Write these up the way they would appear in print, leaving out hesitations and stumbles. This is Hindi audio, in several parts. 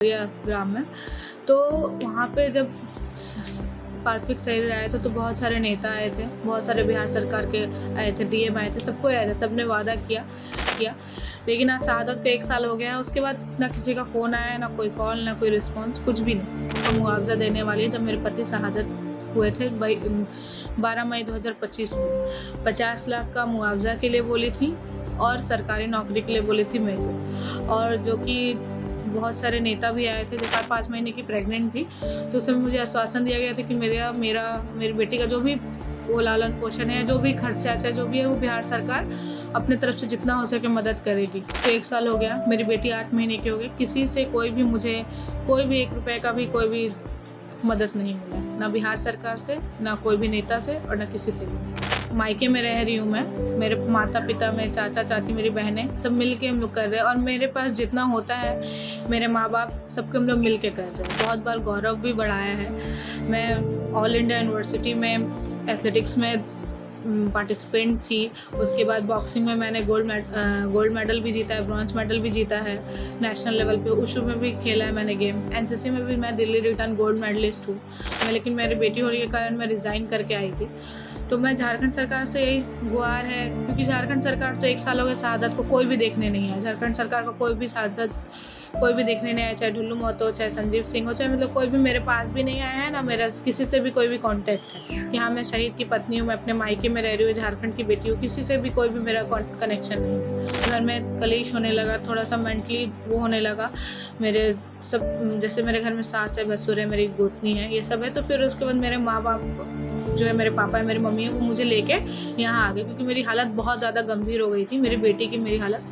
ग्राम में। तो वहाँ पे जब प्राथमिक शरीर आए थे तो बहुत सारे नेता आए थे, बहुत सारे बिहार सरकार के आए थे, डीएम आए थे, सबको आए थे, सबने वादा किया। लेकिन आज शहादत को 1 साल हो गया है, उसके बाद ना किसी का फ़ोन आया, ना कोई कॉल, ना कोई रिस्पॉन्स, कुछ भी नहीं। तो मुआवज़ा देने वाली है। जब मेरे पति शहादत हुए थे 12 मई 2025 में 50 लाख का मुआवज़ा के लिए बोली थी और सरकारी नौकरी के लिए बोली थी मेरे को। और जो कि बहुत सारे नेता भी आए थे। जब 4-5 महीने की प्रेग्नेंट थी तो उस समय मुझे आश्वासन दिया गया था कि मेरी बेटी का जो भी वो लालन पोषण है, जो भी खर्चा जो भी है, वो बिहार सरकार अपने तरफ से जितना हो सके मदद करेगी। तो 1 साल हो गया, मेरी बेटी 8 महीने की हो गई। किसी से कोई भी मुझे कोई भी 1 रुपये का भी कोई भी मदद नहीं मिला, ना बिहार सरकार से, ना कोई भी नेता से और ना किसी से भी। मायके में रह रही हूँ मैं, मेरे माता पिता, मेरे चाचा चाची, मेरी बहनें सब मिल के हम लोग कर रहे हैं। और मेरे पास जितना होता है, मेरे माँ बाप सबके हम लोग मिल के कर रहे हैं। बहुत बार गौरव भी बढ़ाया है। मैं ऑल इंडिया यूनिवर्सिटी में एथलेटिक्स में पार्टिसिपेंट थी। उसके बाद बॉक्सिंग में मैंने गोल्ड मेडल भी जीता है, ब्रॉन्ज मेडल भी जीता है नेशनल लेवल पे। उशू में भी खेला है मैंने गेम। एनसीसी में भी मैं दिल्ली रिटर्न गोल्ड मेडलिस्ट हूँ। लेकिन मेरी बेटी होने के कारण मैं रिज़ाइन करके आई थी। तो मैं झारखंड सरकार से यही गुहार है, क्योंकि झारखंड सरकार तो 1 साल हो गए शहादत को कोई भी देखने नहीं आया। झारखंड सरकार का कोई भी सांसद कोई भी देखने नहीं आया, चाहे ढुल्लू महतो हो, चाहे संजीव सिंह हो, चाहे मतलब कोई भी मेरे पास भी नहीं आया है, ना मेरा किसी से भी कोई भी कॉन्टैक्ट है कि हाँ मैं शहीद की पत्नी हूँ, मैं अपने मायके में रह रही हूँ, झारखंड की बेटी हूँ। किसी से भी कोई भी मेरा कनेक्शन नहीं है। घर में कलेश होने लगा, थोड़ा सा मेंटली वो होने लगा। मेरे सब जैसे मेरे घर में सास है, भसुर है, मेरी गोतनी है, ये सब है। तो फिर उसके बाद मेरे माँ बाप जो है, मेरे पापा है, मेरी मम्मी है, वो मुझे लेके यहाँ आ गए, क्योंकि मेरी हालत बहुत ज़्यादा गंभीर हो गई थी। मेरी बेटी की मेरी हालत,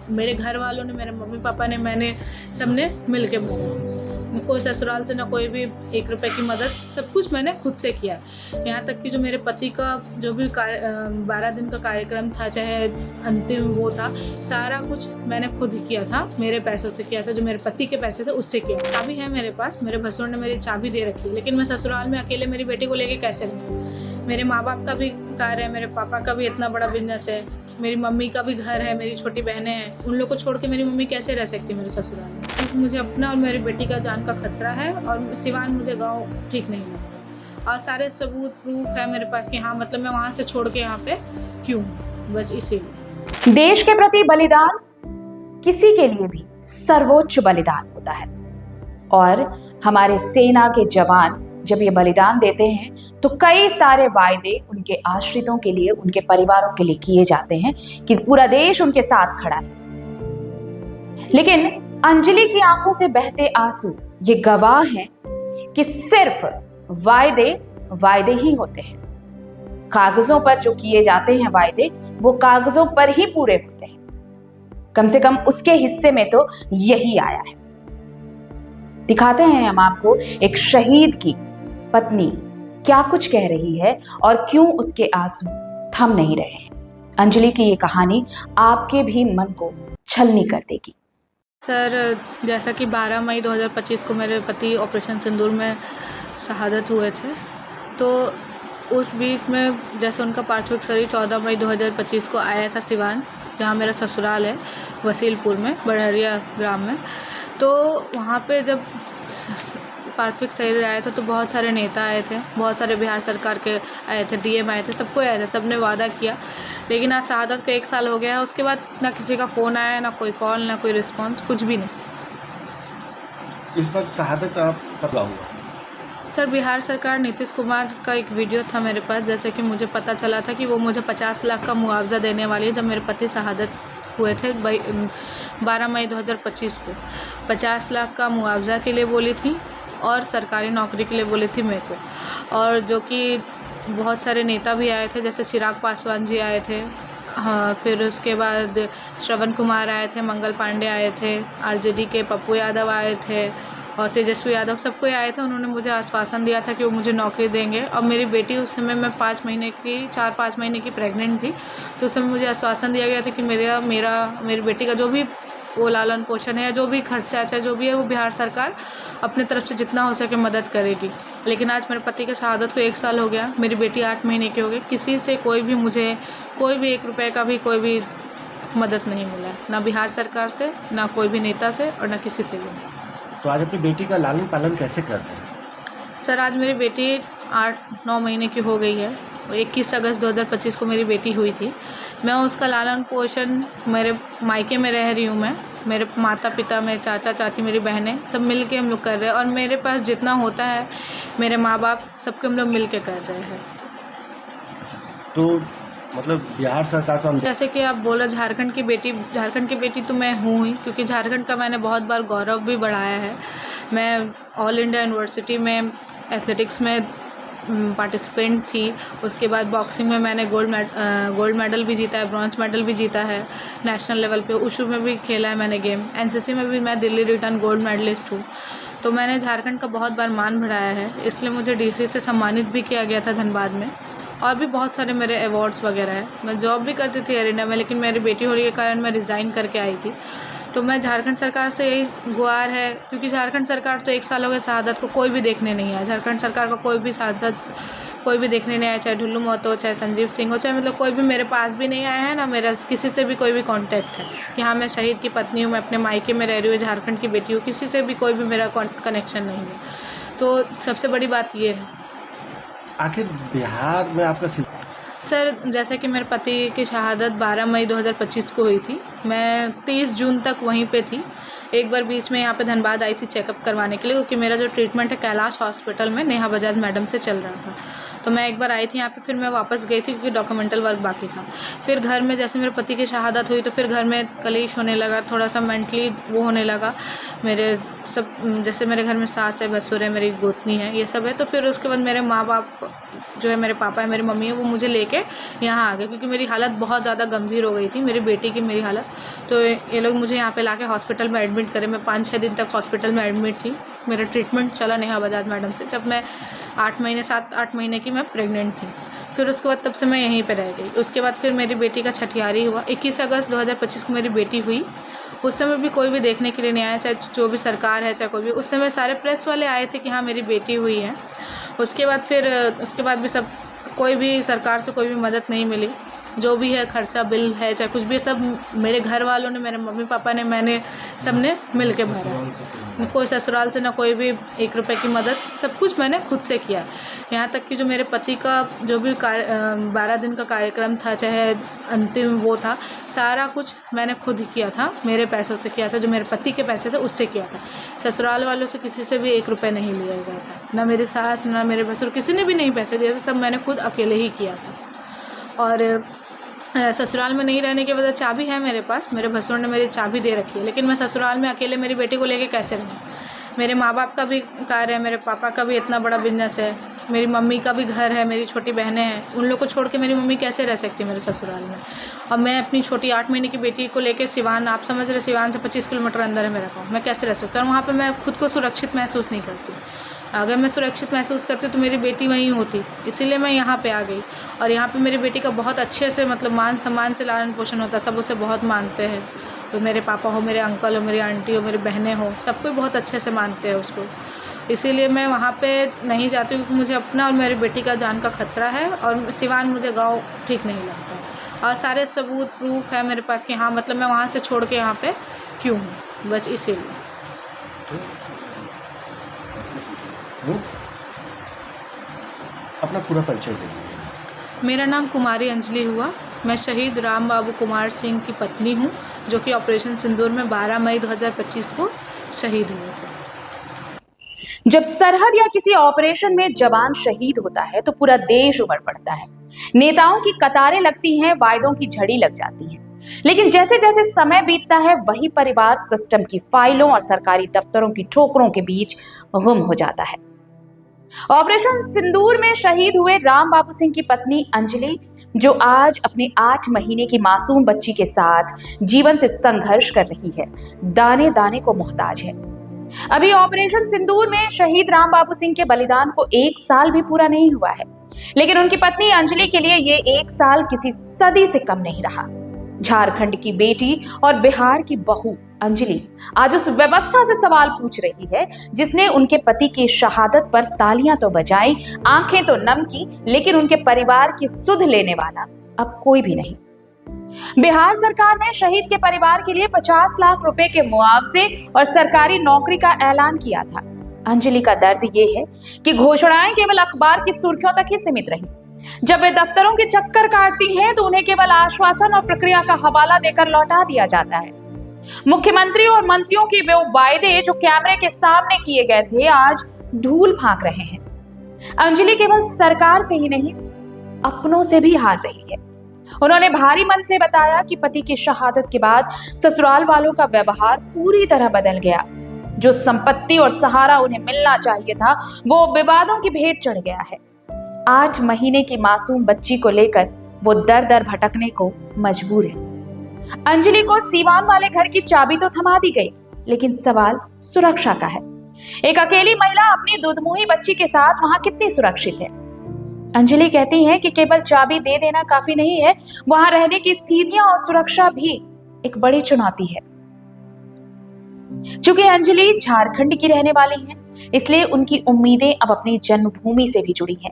मेरे घर वालों ने, मेरे मम्मी पापा ने, मैंने सबने मिल के बोला। कोई ससुराल से ना कोई भी 1 रुपये की मदद, सब कुछ मैंने खुद से किया है। यहाँ तक कि जो मेरे पति का जो भी 12 दिन का कार्यक्रम था, चाहे अंतिम वो था, सारा कुछ मैंने खुद ही किया था, मेरे पैसों से किया था। जो मेरे पति के पैसे थे उससे किया। चाबी है मेरे पास, मेरे भसुर ने मेरी चाबी दे रखी है, लेकिन मैं ससुराल में अकेले मेरी बेटी को लेके कैसे रहूँ? मेरे माँ बाप का भी कार्य है, मेरे पापा का भी इतना बड़ा बिजनेस है, मेरी मम्मी का भी घर है, मेरी छोटी बहनें हैं। उन लोग को छोड़ के मेरी मम्मी कैसे रह सकती है मेरे ससुराल में? क्योंकि मुझे अपना और मेरी बेटी का जान का खतरा है। और सिवान मुझे गाँव ठीक नहीं लगता। और सारे सबूत प्रूफ है मेरे पास कि हाँ मतलब मैं वहाँ से छोड़ के यहाँ पे क्यों, बस इसीलिए। देश के प्रति बलिदान किसी के लिए भी सर्वोच्च बलिदान होता है। और हमारे सेना के जवान जब ये बलिदान देते हैं तो कई सारे वायदे उनके आश्रितों के लिए, उनके परिवारों के लिए किए जाते हैं कि पूरा देश उनके साथ खड़ा है। लेकिन अंजलि की आंखों से बहते आंसू ये गवाह हैं कि सिर्फ वायदे ही होते हैं। कागजों पर जो किए जाते हैं वायदे, वो कागजों पर ही पूरे होते हैं। कम से कम उसके हिस्से में तो यही आया है। दिखाते हैं हम आपको एक शहीद की पत्नी क्या कुछ कह रही है और क्यों उसके आंसू थम नहीं रहे हैं। अंजलि की ये कहानी आपके भी मन को छलनी कर देगी। सर, जैसा कि 12 मई 2025 को मेरे पति ऑपरेशन सिंदूर में शहादत हुए थे, तो उस बीच में जैसे उनका पार्थिव शरीर 14 मई 2025 को आया था सिवान, जहाँ मेरा ससुराल है, वसीलपुर में, बड़हरिया ग्राम में। तो वहाँ पे जब पार्थिव शरीर आया था तो बहुत सारे नेता आए थे, बहुत सारे बिहार सरकार के आए थे, डीएम आए थे, सबको आए थे, सबने वादा किया। लेकिन आज शहादत को 1 साल हो गया है, उसके बाद ना किसी का फ़ोन आया, ना कोई कॉल, ना कोई रिस्पॉन्स, कुछ भी नहीं। इस बार शहादत आप कब हुआ? सर, बिहार सरकार नीतीश कुमार का एक वीडियो था मेरे पास, जैसे कि मुझे पता चला था कि वो मुझे 50 लाख का मुआवज़ा देने वाली है। जब मेरे पति शहादत हुए थे 12 मई 2025 को 50 लाख का मुआवज़ा के लिए बोली थी और सरकारी नौकरी के लिए बोली थी मेरे को। और जो कि बहुत सारे नेता भी आए थे, जैसे चिराग पासवान जी आए थे, हाँ, फिर उसके बाद श्रवण कुमार आए थे, मंगल पांडे आए थे, आरजेडी के पप्पू यादव आए थे और तेजस्वी यादव, सबको आए थे। उन्होंने मुझे आश्वासन दिया था कि वो मुझे नौकरी देंगे। और मेरी बेटी उस समय मैं 4-5 महीने की प्रेग्नेंट थी, तो उस समय मुझे आश्वासन दिया गया था कि मेरी बेटी का जो भी वो लालन पोषण है, जो भी खर्चा चाहे जो भी है, वो बिहार सरकार अपने तरफ से जितना हो सके मदद करेगी। लेकिन आज मेरे पति के शहादत को 1 साल हो गया, मेरी बेटी 8 महीने की हो गई। किसी से कोई भी मुझे कोई भी 1 रुपये का भी कोई भी मदद नहीं मिला, ना बिहार सरकार से, ना कोई भी नेता से और ना किसी से भी। तो आज अपनी बेटी का लालन पालन कैसे कर रहे हैं? सर आज मेरी बेटी 8-9 महीने की हो गई है। 21 अगस्त 2025 को मेरी बेटी हुई थी। मैं उसका लालन पोषण मेरे मायके में रह रही हूँ मैं, मेरे माता पिता, मेरे चाचा चाची, मेरी बहनें सब मिल के हम लोग कर रहे हैं और मेरे पास जितना होता है मेरे माँ बाप सबके हम लोग मिल के कर रहे हैं। तो मतलब बिहार सरकार तो हम जैसे कि आप बोला झारखंड की बेटी तो मैं हूँ ही, क्योंकि झारखंड का मैंने बहुत बार गौरव भी बढ़ाया है। मैं ऑल इंडिया यूनिवर्सिटी में एथलेटिक्स में पार्टिसिपेंट थी। उसके बाद बॉक्सिंग में मैंने गोल्ड मेडल भी जीता है, ब्रॉन्ज मेडल भी जीता है नेशनल लेवल पे। उशू में भी खेला है मैंने गेम। एनसीसी में भी मैं दिल्ली रिटर्न गोल्ड मेडलिस्ट हूँ। तो मैंने झारखंड का बहुत बार मान बढ़ाया है, इसलिए मुझे डीसी से सम्मानित भी किया गया था धनबाद में। और भी बहुत सारे मेरे अवार्ड्स वगैरह हैं। मैं जॉब भी करती थी एरिना में, लेकिन मेरी बेटी होने के कारण मैं रिज़ाइन करके आई थी। तो मैं झारखंड सरकार से यही गुहार है, क्योंकि झारखंड सरकार तो 1 साल हो गए शहादत को कोई भी देखने नहीं आया। झारखंड सरकार का कोई भी सांसद कोई भी देखने नहीं आया, चाहे ढुल्लू महतो हो, चाहे संजीव सिंह हो, चाहे मतलब कोई भी मेरे पास भी नहीं आया है, ना मेरा किसी से भी कोई भी कॉन्टैक्ट है कि हाँ मैं शहीद की पत्नी हूँ, मैं अपने मायके में रह रही हूँ, झारखंड की बेटी हूँ। किसी से भी कोई भी मेरा कनेक्शन नहीं है। तो सबसे बड़ी बात ये है। आखिर बिहार में आपका सर जैसे कि मेरे पति की शहादत 12 मई 2025 को हुई थी। मैं 30 जून तक वहीं पे थी। एक बार बीच में यहाँ पे धनबाद आई थी चेकअप करवाने के लिए, क्योंकि मेरा जो ट्रीटमेंट है कैलाश हॉस्पिटल में नेहा बजाज मैडम से चल रहा था। तो मैं एक बार आई थी यहाँ पे, फिर मैं वापस गई थी क्योंकि डॉक्यूमेंटल वर्क बाकी था। फिर घर में जैसे मेरे पति की शहादत हुई तो फिर घर में कलेश होने लगा, थोड़ा सा मेंटली वो होने लगा। मेरे सब जैसे मेरे घर में सास है, भसुर है, मेरी गोतनी है, ये सब है। तो फिर उसके बाद मेरे माँ बाप जो है, मेरे पापा है, मेरी मम्मी है, वो मुझे लेके यहाँ आ गए, क्योंकि मेरी हालत बहुत ज़्यादा गंभीर हो गई थी, मेरी बेटी की मेरी हालत। तो ये लोग मुझे यहाँ पे लाके हॉस्पिटल में एडमिट करे। मैं 5-6 दिन तक हॉस्पिटल में एडमिट थी। मेरा ट्रीटमेंट चला नेहा बजाज मैडम से। जब मैं 7-8 महीने की मैं प्रेग्नेंट थी। फिर उसके बाद तब से मैं यहीं पे रह गई। उसके बाद फिर मेरी बेटी का छठियारी हुआ। 21 अगस्त 2025 को मेरी बेटी हुई। उस समय भी कोई भी देखने के लिए नहीं आया, चाहे जो भी सरकार है, चाहे कोई भी। उस समय सारे प्रेस वाले आए थे कि हाँ मेरी बेटी हुई है। उसके बाद भी सब कोई भी सरकार से कोई भी मदद नहीं मिली। जो भी है खर्चा बिल है चाहे कुछ भी, सब मेरे घर वालों ने, मेरे मम्मी पापा ने, मैंने, सब ने मिल के भरा। कोई ससुराल से ना कोई भी 1 रुपये की मदद, सब कुछ मैंने खुद से किया। यहाँ तक कि जो मेरे पति का जो भी 12 दिन का कार्यक्रम था, चाहे अंतिम वो था, सारा कुछ मैंने खुद ही किया था, मेरे पैसों से किया था। जो मेरे पति के पैसे थे उससे किया था। ससुराल वालों से किसी से भी 1 रुपये नहीं लिया गया था, ना मेरी सास ना मेरे भसुर, किसी ने भी नहीं पैसे दिए थे। सब मैंने खुद अकेले ही किया था। और ससुराल में नहीं रहने की वजह, चाबी है मेरे पास, मेरे भसुर ने मेरी चाबी दे रखी है, लेकिन मैं ससुराल में अकेले मेरी बेटी को लेके कैसे रहूँ। मेरे माँ बाप का भी कार्य है, मेरे पापा का भी इतना बड़ा बिजनेस है, मेरी मम्मी का भी घर है, मेरी छोटी बहनें हैं। उन लोग को छोड़ के मेरी मम्मी कैसे रह सकती है मेरे ससुराल में। और मैं अपनी छोटी 8 महीने की बेटी को लेकर सिवान, आप समझ रहे, सिवान से 25 किलोमीटर अंदर है मेरा गाँव, मैं कैसे रह सकती हूँ। और वहाँ पर मैं खुद को सुरक्षित महसूस नहीं करती। अगर मैं सुरक्षित महसूस करती तो मेरी बेटी वहीं होती, इसीलिए मैं यहाँ पे आ गई। और यहाँ पे मेरी बेटी का बहुत अच्छे से मतलब मान सम्मान से लालन पोषण होता है। सब उसे बहुत मानते हैं। तो मेरे पापा हो, मेरे अंकल हो, मेरी आंटी हो, मेरी बहनें हो, सब कोई बहुत अच्छे से मानते हैं उसको। इसीलिए मैं वहाँ पे नहीं जाती, क्योंकि मुझे अपना और मेरी बेटी का जान का खतरा है। और सिवान मुझे गाँव ठीक नहीं लगता। और सारे सबूत प्रूफ है मेरे पास कि हाँ मतलब मैं वहाँ से छोड़ के यहाँ पे क्यों हूँ, बस इसीलिए। अपना पूरा परिचय दीजिए। मेरा नाम कुमारी अंजलि हुआ। मैं शहीद राम बाबू कुमार सिंह की पत्नी हूँ, जो कि ऑपरेशन सिंदूर में 12 मई 2025 को शहीद हुए थे। जब सरहद या किसी ऑपरेशन में जवान शहीद होता है तो पूरा देश उमड़ पड़ता है। नेताओं की कतारें लगती हैं, वायदों की झड़ी लग जाती है। लेकिन जैसे जैसे समय बीतता है, वही परिवार सिस्टम की फाइलों और सरकारी दफ्तरों की ठोकरों के बीच गुम हो जाता है। ऑपरेशन सिंदूर में शहीद हुए राम बाबू सिंह की पत्नी अंजलि, जो आज अपने 8 महीने की मासूम बच्ची के साथ जीवन से संघर्ष कर रही है, दाने दाने को मोहताज है। अभी ऑपरेशन सिंदूर में शहीद राम बाबू सिंह के बलिदान को 1 साल भी पूरा नहीं हुआ है, लेकिन उनकी पत्नी अंजलि के लिए ये 1 साल किसी सदी से कम नहीं रहा। झारखंड की बेटी और बिहार की बहू अंजलि आज उस व्यवस्था से सवाल पूछ रही है जिसने उनके पति की शहादत पर तालियां तो बजाई, आंखें तो नम की, लेकिन उनके परिवार की सुध लेने वाला अब कोई भी नहीं। बिहार सरकार ने शहीद के परिवार के लिए 50 लाख रुपए के मुआवजे और सरकारी नौकरी का ऐलान किया था। अंजलि का दर्द ये है कि घोषणाएं केवल अखबार की सुर्खियों तक ही सीमित रही। जब वे दफ्तरों के चक्कर काटती हैं तो उन्हें केवल आश्वासन और प्रक्रिया का हवाला देकर लौटा दिया जाता है। मुख्यमंत्री और मंत्रियों के वो वायदे जो कैमरे के सामने किए गए थे आज धूल फांक रहे हैं। अंजलि केवल सरकार से ही नहीं, अपनों से भी हार रही है। उन्होंने भारी मन से बताया कि पति की शहादत के बाद ससुराल वालों का व्यवहार पूरी तरह बदल गया। जो संपत्ति और सहारा उन्हें मिलना चाहिए था वो विवादों की भेंट चढ़ गया है। 8 महीने की मासूम बच्ची को लेकर वो दर दर भटकने को मजबूर है। अंजलि को सीवान वाले घर की चाबी तो थमा दी गई, लेकिन सवाल सुरक्षा का है। एक अकेली महिला अपनी दुधमुही बच्ची के साथ वहां कितनी सुरक्षित है? अंजलि कहती है कि केवल चाबी दे देना काफी नहीं है, वहां रहने की स्थितियां और सुरक्षा भी एक बड़ी चुनौती है। चूंकि अंजलि झारखंड की रहने वाली है, इसलिए उनकी उम्मीदें अब अपनी जन्मभूमि से भी जुड़ी हैं।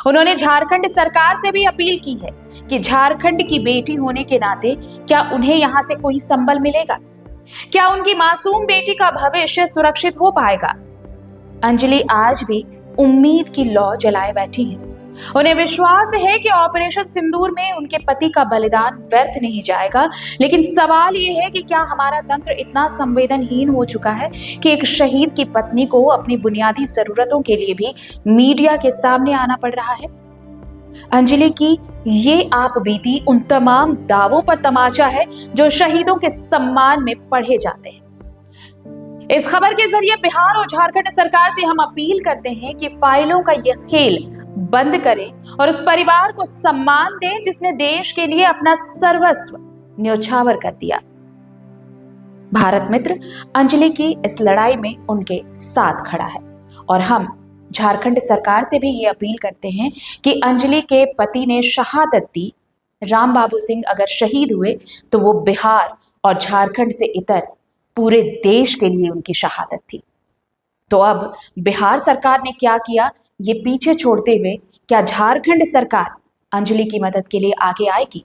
उन्होंने झारखंड सरकार से भी अपील की है कि झारखंड की बेटी होने के नाते क्या उन्हें यहाँ से कोई संबल मिलेगा? क्या उनकी मासूम बेटी का भविष्य सुरक्षित हो पाएगा? अंजलि आज भी उम्मीद की लौ जलाए बैठी है। उन्हें विश्वास है कि ऑपरेशन सिंदूर में उनके पति का बलिदान व्यर्थ नहीं जाएगा, लेकिन सवाल यह है कि क्या हमारा तंत्र इतना संवेदनहीन हो चुका है कि एक शहीद की पत्नी को अपनी बुनियादी जरूरतों के लिए भी मीडिया के सामने आना पड़ रहा है? अंजलि की ये आप बीती उन तमाम दावों पर तमाचा है जो शहीदों के सम्मान में पढ़े जाते हैं। इस खबर के जरिए बिहार और झारखंड सरकार से हम अपील करते हैं कि फाइलों का यह खेल बंद करें और उस परिवार को सम्मान दें जिसने देश के लिए अपना सर्वस्व न्योछावर कर दिया। भारत मित्र अंजलि की इस लड़ाई में उनके साथ खड़ा है और हम झारखंड सरकार से भी ये अपील करते हैं कि अंजलि के पति ने शहादत दी। राम बाबू सिंह अगर शहीद हुए तो वो बिहार और झारखंड से इतर पूरे देश के लिए उनकी शहादत थी। तो अब बिहार सरकार ने क्या किया ये पीछे छोड़ते हुए क्या झारखंड सरकार अंजलि की मदद के लिए आगे आएगी?